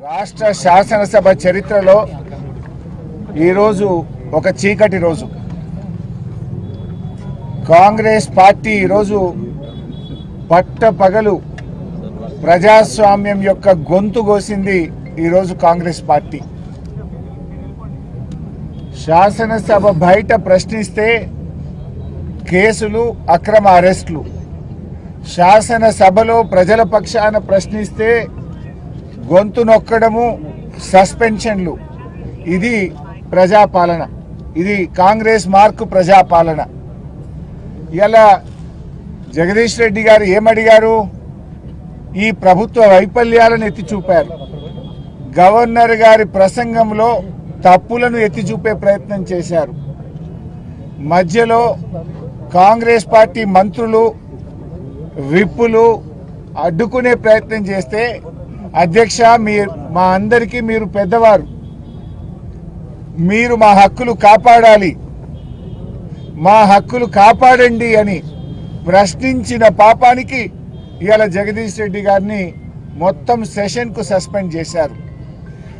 రాష్ట్ర శాసనసభ చరిత్రలో ఈరోజు ఒక చీకటి రోజు. కాంగ్రెస్ పార్టీ ఈరోజు పట్టపగలు ప్రజాస్వామ్యం యొక్క గొంతు కోసింది. ఈరోజు కాంగ్రెస్ పార్టీ శాసనసభ బయట ప్రశ్నిస్తే కేసులు, అక్రమ అరెస్టులు, శాసనసభలో ప్రజల పక్షాన ప్రశ్నిస్తే గొంతు నొక్కడము, సస్పెన్షన్లు. ఇది ప్రజాపాలన, ఇది కాంగ్రెస్ మార్కు ప్రజాపాలన. ఇలా జగదీష్ రెడ్డి గారు ఏమడిగారు? ఈ ప్రభుత్వ వైఫల్యాలను ఎత్తి చూపారు. గవర్నర్ గారి ప్రసంగంలో తప్పులను ఎత్తి చూపే ప్రయత్నం చేశారు. మధ్యలో కాంగ్రెస్ పార్టీ మంత్రులు, విప్పులు అడ్డుకునే ప్రయత్నం చేస్తే, అధ్యక్ష మా అందరికీ మీరు పెద్దవారు, మీరు మా హక్కులు కాపాడాలి, మా హక్కులు కాపాడండి అని ప్రశ్నించిన పాపానికి ఇవాళ జగదీష్ రెడ్డి గారిని మొత్తం సెషన్కు సస్పెండ్ చేశారు.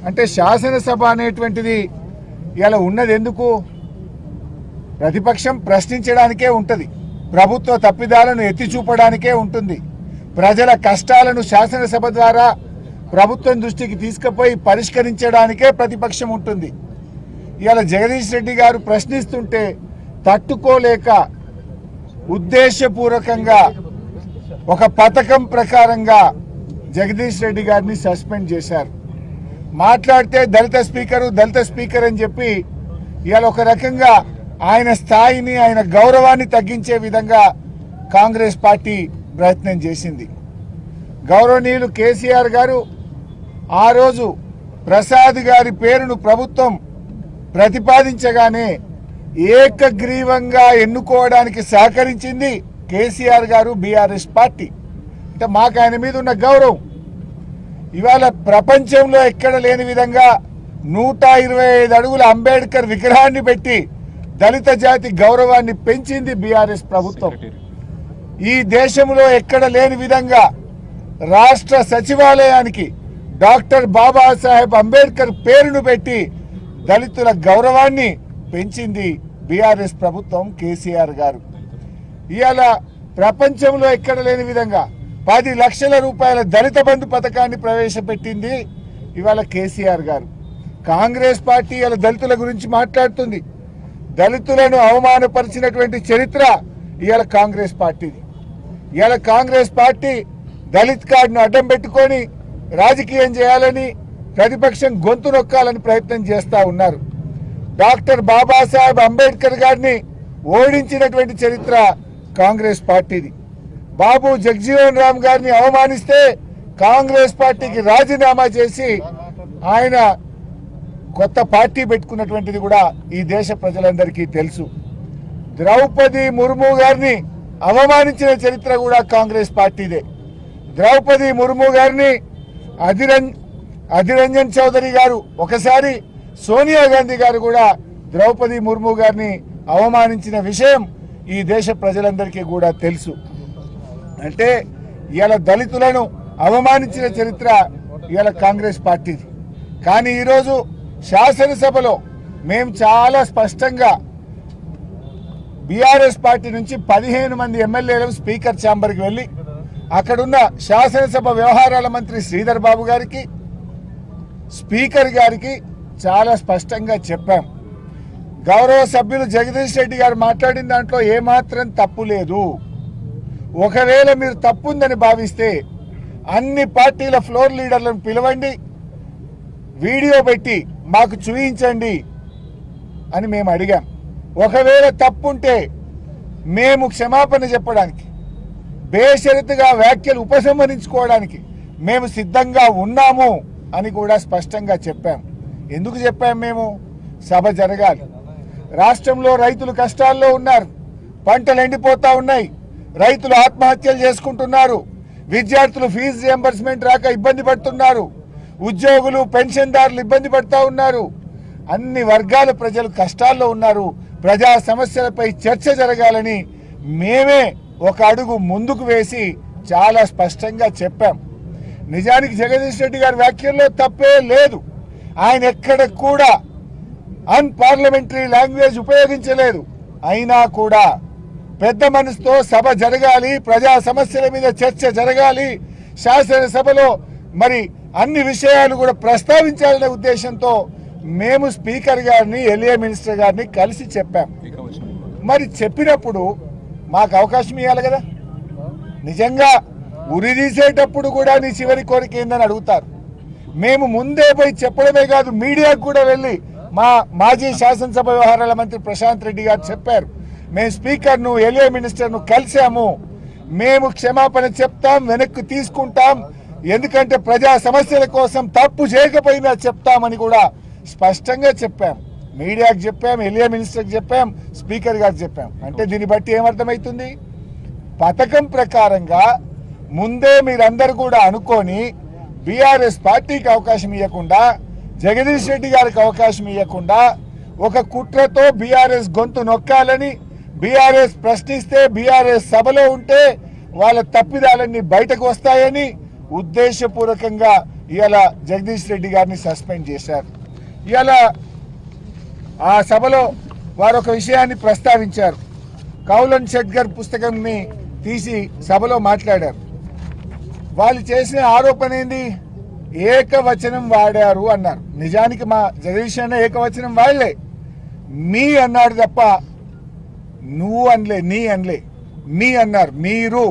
అంటే శాసనసభ అనేటువంటిది ఇవాళ ఉన్నది ఎందుకు? ప్రతిపక్షం ప్రశ్నించడానికే ఉంటుంది, ప్రభుత్వ తప్పిదాలను ఎత్తి చూపడానికే ఉంటుంది, ప్రజల కష్టాలను శాసనసభ ద్వారా ప్రభుత్వం దృష్టికి తీసుకుపోయి పరిష్కరించడానికే ప్రతిపక్షం ఉంటుంది. ఇవాళ జగదీష్ రెడ్డి గారు ప్రశ్నిస్తుంటే తట్టుకోలేక ఉద్దేశపూర్వకంగా ఒక పథకం ప్రకారంగా జగదీష్ రెడ్డి గారిని సస్పెండ్ చేశారు. మాట్లాడితే దళిత స్పీకర్ అని చెప్పి ఇవాళ ఒక రకంగా ఆయన స్థాయిని, ఆయన గౌరవాన్ని తగ్గించే విధంగా కాంగ్రెస్ పార్టీ ప్రయత్నం చేసింది. గౌరవనీయులు కేసీఆర్ గారు ఆ రోజు ప్రసాద్ గారి పేరును ప్రభుత్వం ప్రతిపాదించగానే ఏకగ్రీవంగా ఎన్నుకోవడానికి సహకరించింది కేసీఆర్ గారు, బీఆర్ఎస్ పార్టీ. అంటే మాకు ఆయన మీద ఉన్న గౌరవం ఇవాళ ప్రపంచంలో ఎక్కడ లేని విధంగా 125 అడుగుల అంబేద్కర్ విగ్రహాన్ని పెట్టి దళిత జాతి గౌరవాన్ని పెంచింది బీఆర్ఎస్ ప్రభుత్వం. ఈ దేశంలో ఎక్కడ లేని విధంగా రాష్ట్ర సచివాలయానికి డాక్టర్ బాబాసాహెబ్ అంబేద్కర్ పేరును పెట్టి దళితుల గౌరవాన్ని పెంచింది బీఆర్ఎస్ ప్రభుత్వం, కేసీఆర్ గారు. ఇవాళ ప్రపంచంలో ఎక్కడ లేని విధంగా 10 లక్షల రూపాయల దళిత బంధు పథకాన్ని ప్రవేశపెట్టింది ఇవాళ కేసీఆర్ గారు. కాంగ్రెస్ పార్టీ ఇవాళ దళితుల గురించి మాట్లాడుతుంది. దళితులను అవమానపరిచినటువంటి చరిత్ర ఇవాళ కాంగ్రెస్ పార్టీది. ఇవాళ కాంగ్రెస్ పార్టీ దళిత్ కార్డును అడ్డం పెట్టుకొని రాజకీయం చేయాలని, ప్రతిపక్షం గొంతు నొక్కాలని ప్రయత్నం చేస్తూ ఉన్నారు. డాక్టర్ బాబాసాహెబ్ అంబేద్కర్ గారిని ఓడించినటువంటి చరిత్ర కాంగ్రెస్ పార్టీది. బాబు జగజీవన్ రామ్ గారిని అవమానిస్తే కాంగ్రెస్ పార్టీకి రాజీనామా చేసి ఆయన కొత్త పార్టీ పెట్టుకున్నటువంటిది కూడా ఈ దేశ ప్రజలందరికీ తెలుసు. ద్రౌపది ముర్ము గారిని అవమానించిన చరిత్ర కూడా కాంగ్రెస్ పార్టీదే. ద్రౌపది ముర్ము గారిని అధిరంజన్ చౌదరి గారు, ఒకసారి సోనియా గాంధీ గారు కూడా ద్రౌపది ముర్ము గారిని అవమానించిన విషయం ఈ దేశ ప్రజలందరికీ కూడా తెలుసు. అంటే ఇవాళ దళితులను అవమానించిన చరిత్ర ఇవాళ కాంగ్రెస్ పార్టీది. కానీ ఈరోజు శాసనసభలో మేము చాలా స్పష్టంగా బీఆర్ఎస్ పార్టీ నుంచి 15 మంది ఎమ్మెల్యేలు స్పీకర్ ఛాంబర్కి వెళ్ళి అక్కడున్న శాసనసభ వ్యవహారాల మంత్రి శ్రీధర్ బాబు గారికి, స్పీకర్ గారికి చాలా స్పష్టంగా చెప్పాం. గౌరవ సభ్యులు జగదీష్ రెడ్డి గారు మాట్లాడిన దాంట్లో ఏమాత్రం తప్పు లేదు. ఒకవేళ మీరు తప్పుందని భావిస్తే అన్ని పార్టీల ఫ్లోర్ లీడర్లను పిలవండి, వీడియో పెట్టి మాకు చూపించండి అని మేము అడిగాం. ఒకవేళ తప్పుంటే మేము క్షమాపణ చెప్పడానికి, బేషరతుగా వ్యాఖ్యలు ఉపసంహరించుకోవడానికి మేము సిద్ధంగా ఉన్నాము అని కూడా స్పష్టంగా చెప్పాం. ఎందుకు చెప్పాం? మేము సభ జరగాలి. రాష్ట్రంలో రైతులు కష్టాల్లో ఉన్నారు, పంటలు ఎండిపోతా ఉన్నాయి, రైతులు ఆత్మహత్యలు చేసుకుంటున్నారు, విద్యార్థులు ఫీజు రియంబర్స్మెంట్ రాక ఇబ్బంది పడుతున్నారు, ఉద్యోగులు పెన్షన్దారులు ఇబ్బంది పడుతూ ఉన్నారు, అన్ని వర్గాల ప్రజలు కష్టాల్లో ఉన్నారు. ప్రజా సమస్యలపై చర్చ జరగాలని మేమే ఒక అడుగు ముందుకు వేసి చాలా స్పష్టంగా చెప్పాం. నిజానికి జగదీష్ రెడ్డి గారి వ్యాఖ్యల్లో తప్పే లేదు. ఆయన ఎక్కడ కూడా అన్పార్లమెంటరీ లాంగ్వేజ్ ఉపయోగించలేదు. అయినా కూడా పెద్ద మనసుతో సభ జరగాలి, ప్రజా సమస్యల మీద చర్చ జరగాలి, శాసనసభలో మరి అన్ని విషయాలు కూడా ప్రస్తావించాలనే ఉద్దేశంతో మేము స్పీకర్ గారిని, ఎల్ఏ మినిస్టర్ గారిని కలిసి చెప్పాం. మరి చెప్పినప్పుడు మాకు అవకాశం ఇవ్వాలి కదా. నిజంగా ఉరి తీసేటప్పుడు కూడా నీ చివరి కోరిక ఏందని అడుగుతారు. మేము ముందే పోయి చెప్పడమే కాదు, మీడియాకు కూడా వెళ్ళి మా మాజీ శాసనసభ వ్యవహారాల మంత్రి ప్రశాంత్ రెడ్డి గారు చెప్పారు, మేము స్పీకర్ను, ఎల్ఏ మినిస్టర్ను కలిసాము, మేము క్షమాపణ చెప్తాం, వెనక్కి తీసుకుంటాం, ఎందుకంటే ప్రజా సమస్యల కోసం తప్పు చేయకపోయినా చెప్తామని కూడా స్పష్టంగా చెప్పాం. మీడియాకు చెప్పాం, ఎల్ఏ మినిస్టర్కి చెప్పాం, స్పీకర్ గారికి చెప్పాం. అంటే దీన్ని బట్టి ఏమర్థమవుతుంది? పథకం ప్రకారంగా ముందే మీరందరూ కూడా అనుకొని బీఆర్ఎస్ పార్టీకి అవకాశం ఇవ్వకుండా, జగదీష్ రెడ్డి గారికి అవకాశం ఇవ్వకుండా ఒక కుట్రతో బీఆర్ఎస్ గొంతు నొక్కాలని, బీఆర్ఎస్ ప్రశ్నిస్తే, బీఆర్ఎస్ సభలో ఉంటే వాళ్ళ తప్పిదాలన్నీ బయటకు వస్తాయని ఉద్దేశపూర్వకంగా ఇవాళ జగదీష్ రెడ్డి గారిని సస్పెండ్ చేశారు. ఇవాళ ఆ సభలో వారు ఒక విషయాన్ని ప్రస్తావించారు. కౌలన్ షెట్గర్ పుస్తకంని తీసి సభలో మాట్లాడారు. వాళ్ళు చేసిన ఆరోపణ ఏంది? ఏకవచనం వాడారు అన్నారు. నిజానికి మా జగదీష్ అన్న ఏకవచనం వాడలే, మీ అన్నాడు తప్ప నువ్వు అనలే, నీ అనలే, మీ అన్నారు. మీరు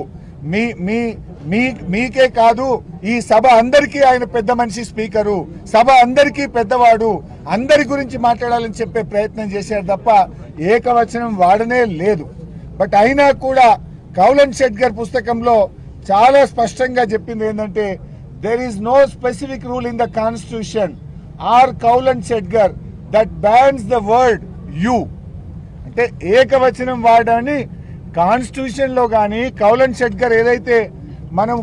మీకే కాదు, ఈ సభ అందరికీ ఆయన పెద్ద మనిషి, స్పీకరు, సభ అందరికీ పెద్దవాడు, అందరి గురించి మాట్లాడాలని చెప్పే ప్రయత్నం చేశారు తప్ప ఏకవచనం వాడనే లేదు. బట్ అయినా కూడా కౌలన్ షెట్గర్ పుస్తకంలో చాలా స్పష్టంగా చెప్పింది ఏంటంటే, there is no specific rule in the constitution or Kaulan Shedgar that bans the word you. అంటే ఏకవచనం వాడని కాన్స్టిట్యూషన్ లో కానీ కౌలన్ షెట్గర్ ఏదైతే మనం